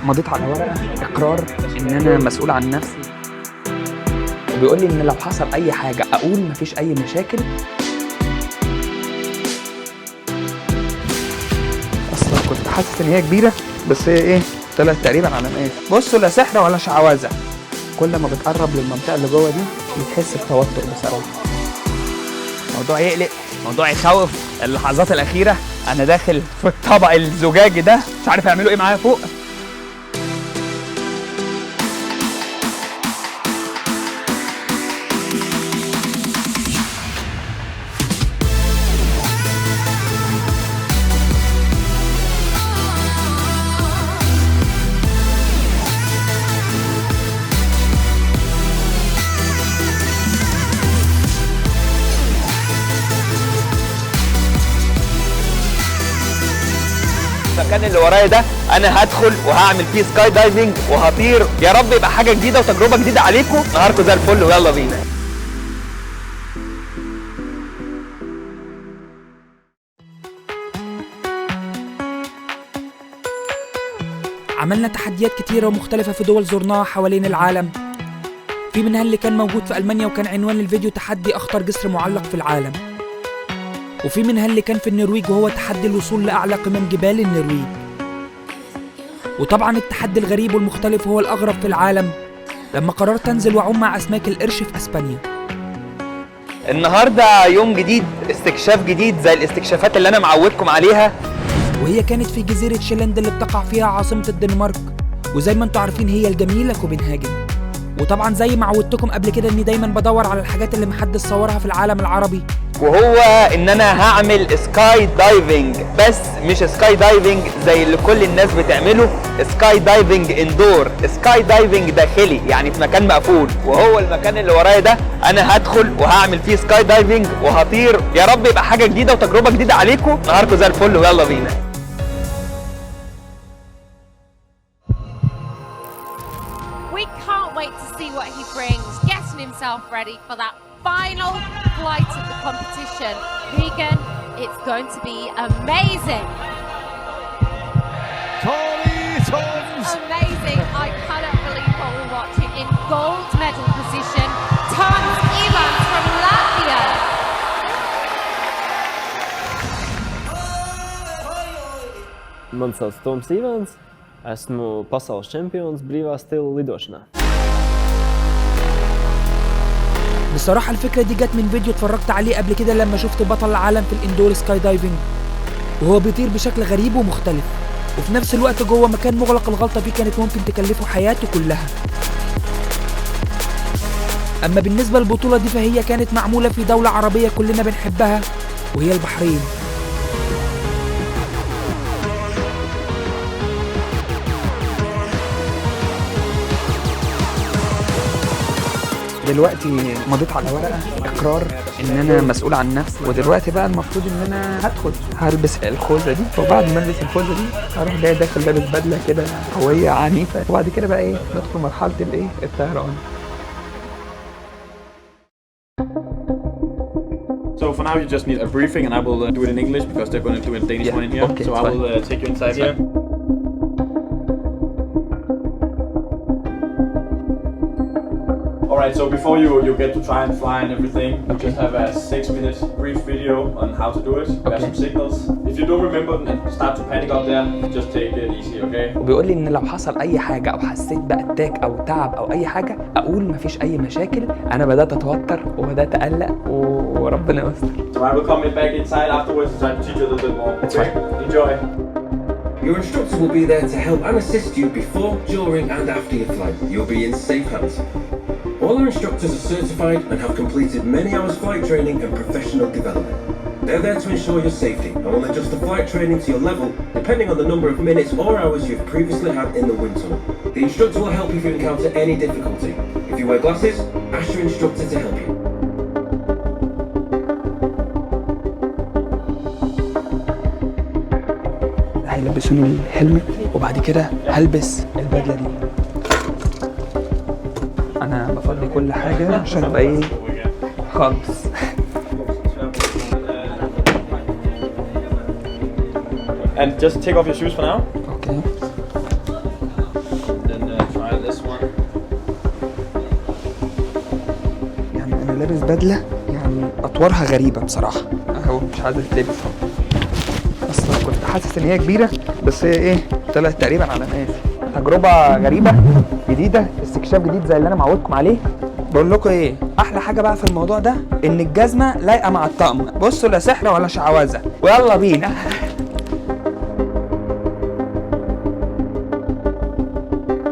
مضيت على ورقه اقرار ان انا مسؤول عن نفسي، وبيقول لي ان لو حصل اي حاجه اقول مفيش اي مشاكل. اصلا كنت حاسس ان هي كبيره بس هي ايه طلعت تقريبا على مقاس. بصوا لا سحر ولا شعوذه، كل ما بتقرب للمنطقه اللي جوه دي بتحس بتوتر بصراحه. موضوع يقلق، موضوع يخوف. اللحظات الاخيره انا داخل في الطبق الزجاجي ده مش عارف يعملوا ايه معايا فوق. المكان اللي ورايا ده انا هدخل وهعمل فيه سكاي دايفنج وهطير. يا رب يبقى حاجه جديده وتجربه جديده عليكم. نهاركم زي الفل ويلا بينا. عملنا تحديات كتيرة ومختلفة في دول زرناها حوالين العالم، في منها اللي كان موجود في ألمانيا وكان عنوان الفيديو تحدي أخطر جسر معلق في العالم، وفي منها اللي كان في النرويج وهو تحدي الوصول لأعلى قمم جبال النرويج، وطبعا التحدي الغريب والمختلف هو الأغرب في العالم لما قررت أنزل وأعوم مع أسماك القرش في أسبانيا. النهارده يوم جديد، استكشاف جديد زي الاستكشافات اللي انا معودكم عليها، وهي كانت في جزيرة شيلاند اللي بتقع فيها عاصمة الدنمارك، وزي ما انتوا عارفين هي الجميلة كوبنهاجن. وطبعا زي ما عودتكم قبل كده اني دايما بدور على الحاجات اللي محدش صورها في العالم العربي، وهو ان انا هعمل سكاي دايفنج، بس مش سكاي دايفنج زي اللي كل الناس بتعمله، سكاي دايفنج اندور، سكاي دايفنج داخلي يعني في مكان مقفول. وهو المكان اللي ورايا ده انا هدخل وهعمل فيه سكاي دايفنج وهطير. يا رب يبقى حاجه جديده وتجربه جديده عليكم. نهاركم زي الفل ويلا بينا. We can't wait to see what he brings, getting himself ready for that final flight of the competition. Vegan, it's going to be amazing. Amazing. I cannot believe what we're watching. In gold medal position, Tons Ivans from Latvia. Man sauc Toms Ivans, esmu pasaules čempions brīvā stila lidošanā. بصراحة الفكرة دي جت من فيديو اتفرجت عليه قبل كده لما شفت بطل العالم في الاندور سكاي دايفنج وهو بيطير بشكل غريب ومختلف، وفي نفس الوقت جوه مكان مغلق الغلطة فيه كانت ممكن تكلفه حياته كلها. أما بالنسبة للبطولة دي فهي كانت معمولة في دولة عربية كلنا بنحبها وهي البحرين. دلوقتي مضيت على ورقه اقرار ان انا مسؤول عن نفسي، ودلوقتي بقى المفروض ان انا هدخل هلبس الخوذه دي، وبعد ما البس الخوذه دي هروح جاي داخل لابس بدله كده قويه عنيفه، وبعد كده بقى ايه ندخل مرحله الايه الطيران. So for now you just need a briefing and I will do it in English because they're going to do a Danish one in here. Okay, so I will take you inside here. Alright, so before you get to try and fly and everything, you just have a 6-minute brief video on how to do it. We have some signals. If you don't remember and start to panic out there, just take it easy, okay? وبيقول لي ان لو حصل اي حاجه او حسيت باتاك او تعب او اي حاجه اقول مفيش اي مشاكل. انا بدات اتوتر وبدات اقلق وربنا يستر. So I will come back inside afterwards and try to teach you a little bit more. That's okay? fine. Enjoy. Your instructor will be there to help and assist you before, during and after your flight. You'll be in safe hands. All our instructors are certified and have completed many hours flight training and professional development. They're there to ensure your safety and will adjust the flight training to your level depending on the number of minutes or hours you've previously had in the wind tunnel. The instructor will help you if you encounter any difficulty. If you wear glasses, ask your instructor to help you. هيلبسوني الهلمت وبعد كده هلبس البدله دي. انا بفضي كل حاجه عشان ابقى ايه خالص. And just take off your shoes for now. Okay. لابس بدله يعني اطوارها غريبه بصراحه اهو، مش عايزه تلبس اهو. اصلا كنت حاسس ان هي كبيره بس هي ايه طلعت تقريبا على مقاسي. تجربه غريبه جديده، استكشاف جديد زي اللي انا معودكم عليه. بقول لكم ايه، احلى حاجه بقى في الموضوع ده ان الجزمه لايقه مع الطقم. بصوا لا سحر ولا شعوذه، ويلا بينا.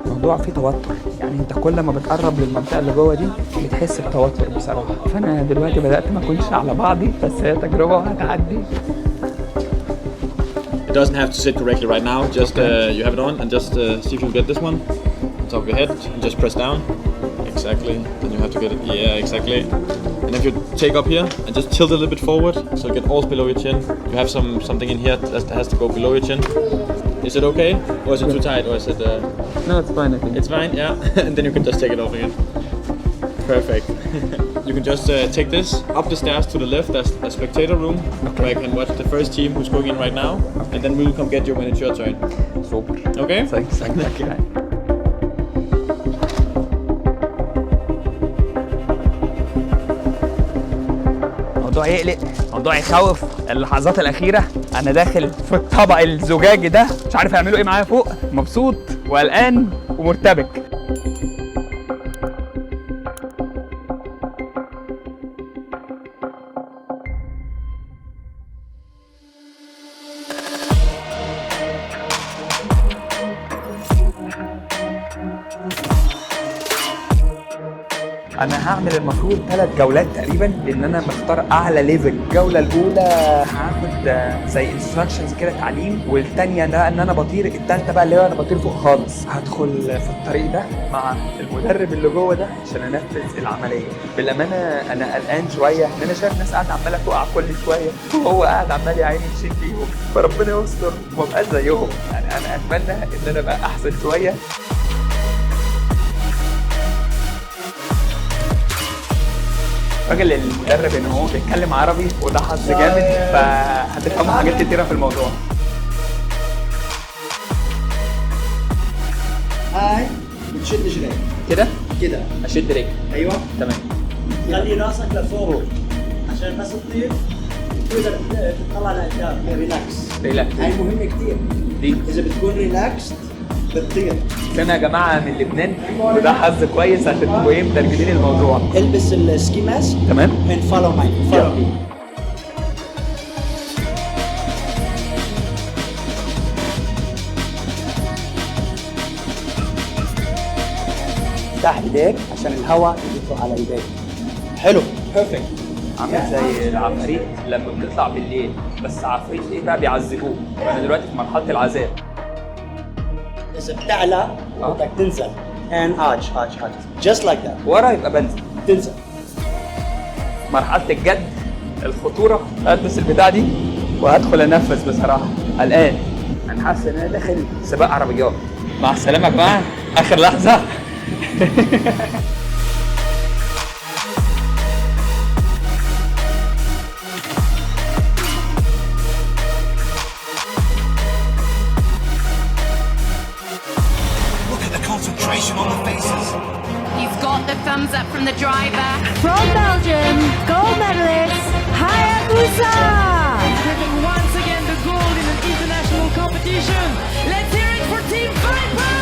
الموضوع فيه توتر، يعني انت كل ما بتقرب للمنطقه اللي جوه دي بتحس بتوتر بصراحه. فانا دلوقتي بدات ما اكونش على بعضي، بس هي تجربه وهتعدي. It doesn't have to sit correctly right now. Just you have it on and just see if you get this one on top of your head and just press down. Exactly. Then you have to get it. Yeah, exactly. And if you take up here and just tilt a little bit forward, so you get all below your chin. You have something in here that has to go below your chin. Is it okay, or is it too tight, or is it? No, it's fine I think. It's fine. Yeah. And then you can just take it off again. Perfect. You can just take this up the stairs to the left. There's a spectator room where you can watch the first team who's going in right now, and then we will come get you when it's your turn. Super. Okay? Thanks. موضوع يقلق، موضوع يخوف. اللحظات الأخيرة أنا داخل في الطبق الزجاجي ده، مش عارف يعملوا إيه معايا فوق، مبسوط وقلقان ومرتبك. انا هعمل المفروض 3 جولات تقريبا، لان انا مختار اعلى ليفل. الجوله الاولى هاخد زي انستراكشنز كده تعليم، والثانيه ده ان انا بطير، الثالثه بقى اللي هو انا بطير فوق خالص. هدخل في الطريق ده مع المدرب اللي جوه ده عشان انفذ العمليه. بالامانه انا قلقان شويه، ان انا شايف ناس قاعده عماله تقع كل شويه وهو قاعد عمال يا عيني يشيل فيهم، فربنا يستر وما ابقاش زيهم. يعني انا اتمنى ان انا ابقى احسن شويه. الراجل المدرب ان هو بيتكلم عربي وده حظ جامد، فهتفهموا حاجات كتيره في الموضوع. هاي بتشد رجليك كده كده، اشد رجلي. ايوه تمام. خلي راسك لفوق عشان بس تطير تقدر تطلع لقدام. ريلاكس. هاي مهمه كثير دي اذا بتكون ريلاكس بتطير. انا يا جماعه من لبنان وده حظ كويس عشان تبقوا ايه مترجمين الموضوع. البس السكي ماسك تمام. and follow me. افتح ايديك عشان الهواء يدخل على ايديك. حلو. بيرفكت. عامل زي العفاريت لما بتطلع بالليل، بس عفريت ايه بقى بيعذبوه. وانا دلوقتي في مرحله العذاب. اذا بتعلى بدك تنزل and arch just like that. ورا يبقى بنزل، تنزل. مرحله الجد الخطوره. هلبس البتاع دي وهدخل انفذ. بصراحه قلقان، انا حاسس ان انا داخل سباق عربيات. مع السلامه يا جماعه، اخر لحظه. On the faces. He's got the thumbs up from the driver. From Belgium, gold medalist, Hayabusa! Driven once again the gold in an international competition. Let's hear it for Team Vipers!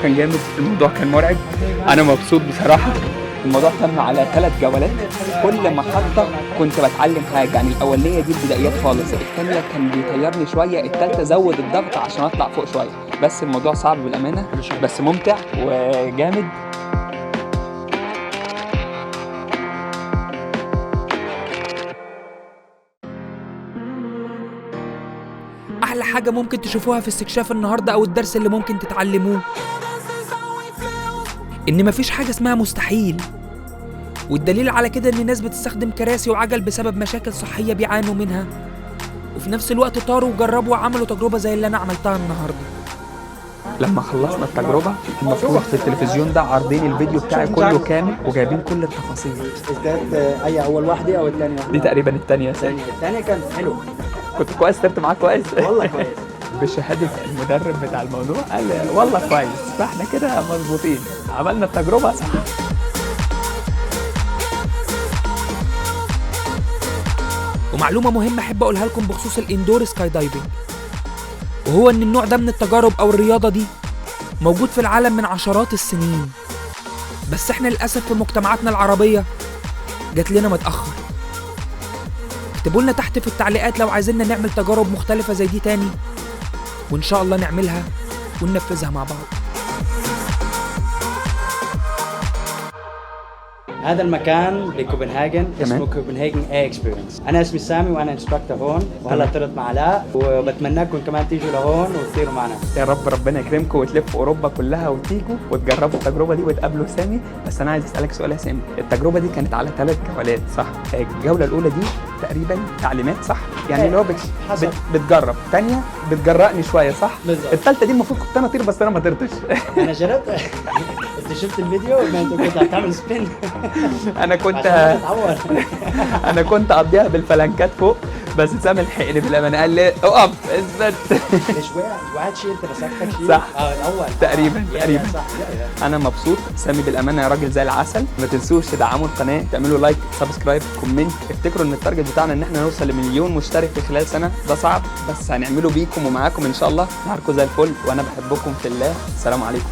كان جامد، الموضوع كان مرعب، انا مبسوط بصراحه. الموضوع تم على 3 جولات، كل محطة كنت بتعلم حاجة. يعني الأولانية دي البدايات خالص، الثانية كان بيطيرني شوية، الثالثة زود الضغط عشان أطلع فوق شوية. بس الموضوع صعب بالأمانة، بس ممتع وجامد. أحلى حاجة ممكن تشوفوها في استكشاف النهاردة أو الدرس اللي ممكن تتعلموه إن مفيش حاجة اسمها مستحيل. والدليل على كده إن الناس بتستخدم كراسي وعجل بسبب مشاكل صحية بيعانوا منها، وفي نفس الوقت طاروا وجربوا وعملوا تجربة زي اللي أنا عملتها النهاردة. لما خلصنا التجربة المفروض في التلفزيون ده عارضين الفيديو بتاعي كله كامل وجايبين كل التفاصيل. أي أول واحدة أو الثانية؟ دي تقريبا الثانية. الثانية كانت حلوة. كنت كويس، سبت معاك كويس. والله كويس. بشهادة المدرب بتاع الموضوع قال والله كويس، فاحنا كده مظبوطين، عملنا التجربة صح. ومعلومة مهمة أحب أقولها لكم بخصوص الإندور سكاي دايفنج، وهو إن النوع ده من التجارب أو الرياضة دي موجود في العالم من عشرات السنين، بس إحنا للأسف في مجتمعاتنا العربية جات لنا متأخر. اكتبوا لنا تحت في التعليقات لو عايزيننا نعمل تجارب مختلفة زي دي تاني، وإن شاء الله نعملها وننفذها مع بعض. هذا المكان بكوبنهاجن اسمه كوبنهاجن اي اكسبيرينس. انا اسمي سامي وانا انستراكتور هون، وهلا طرت مع علاء، وبتمناكم كمان تيجوا لهون وتصيروا معنا. يا رب ربنا يكرمكم وتلفوا اوروبا كلها وتيجوا وتجربوا التجربه دي وتقابلوا سامي. بس انا عايز اسالك سؤال يا سامي، التجربه دي كانت على 3 جولات صح؟ الجوله الاولى دي تقريبا تعليمات صح؟ يعني اللي هو بتجرب، ثانيه بتجرأني شويه صح؟ بالظبط. الثالثه دي المفروض كنت انا اطير بس انا ما طرتش. انا جربت. انت شفت الفيديو؟ ما انت كنت هتعمل سبين. انا كنت اقضيها بالفلنكات فوق، بس سامي لحقني بالامانه قال لي اقف اثبت. مش وقعت شيء انت مسكت شيء صح الاول تقريبا. انا مبسوط سامي بالامانه، يا راجل زي العسل. ما تنسوش تدعموا القناه، تعملوا لايك، سبسكرايب، كومنت. افتكروا ان التارجت بتاعنا ان احنا نوصل ل1,000,000 مشترك في خلال سنه، ده صعب بس هنعمله بيكم ومعاكم ان شاء الله. نهاركم زي الفل وانا بحبكم في الله. السلام عليكم.